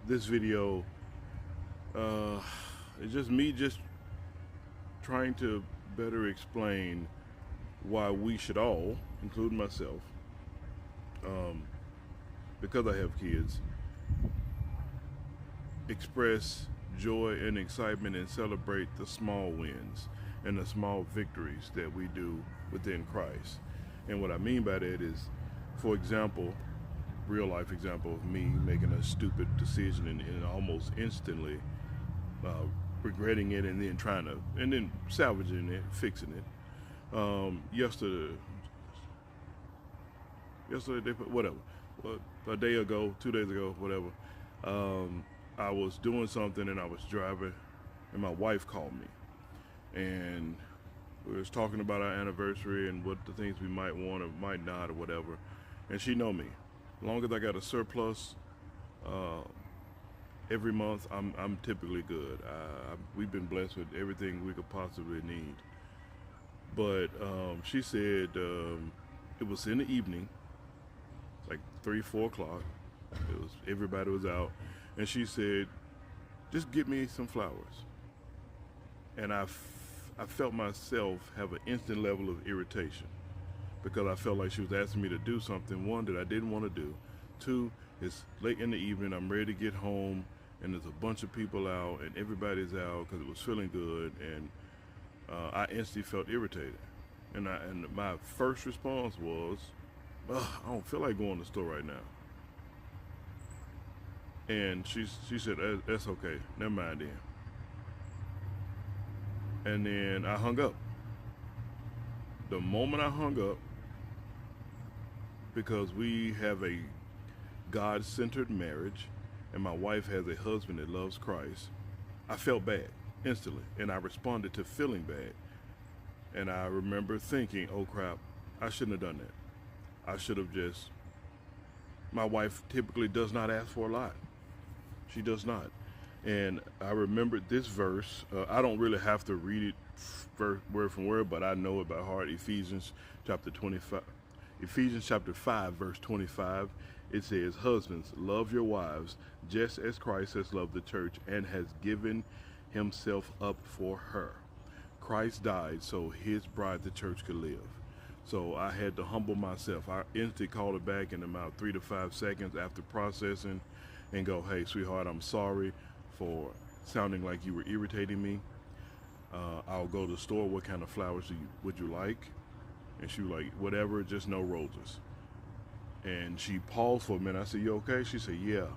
this video is just me trying to better explain why we should all, including myself, because I have kids, express joy and excitement and celebrate the small wins and the small victories that we do within Christ. And what I mean by that is, for example, real life example of me making a stupid decision and almost instantly regretting it and then salvaging it, fixing it. Yesterday, whatever, a day ago, 2 days ago, whatever. I was doing something and I was driving, and my wife called me, and we was talking about our anniversary and what the things we might want or might not or whatever. And she know me. As long as I got a surplus every month, I'm typically good. We've been blessed with everything we could possibly need. But she said it was in the evening, like 3, 4 o'clock. Everybody was out, and she said, "Just get me some flowers." And I felt myself have an instant level of irritation because I felt like she was asking me to do something, one, that I didn't want to do. Two, it's late in the evening, I'm ready to get home, and there's a bunch of people out, and everybody's out because it was feeling good, and I instantly felt irritated. And my first response was, I don't feel like going to the store right now. And she said, "That's okay, never mind then." And then I hung up. The moment I hung up, because we have a God-centered marriage and my wife has a husband that loves Christ, I felt bad instantly, and I responded to feeling bad. And I remember thinking, oh crap, I shouldn't have done that. I should have just, my wife typically does not ask for a lot. She does not. And I remembered this verse. I don't really have to read it word from word, but I know it by heart. Ephesians chapter 5, verse 25. It says, "Husbands, love your wives, just as Christ has loved the church and has given himself up for her." Christ died so his bride, the church, could live. So I had to humble myself. I instantly called her back in about 3 to 5 seconds after processing and go, "Hey, sweetheart, I'm sorry for sounding like you were irritating me. I'll go to the store. What kind of flowers would you like?" And she was like, "Whatever, just no roses." And she paused for a minute. I said, "You okay?" She said, "Yeah."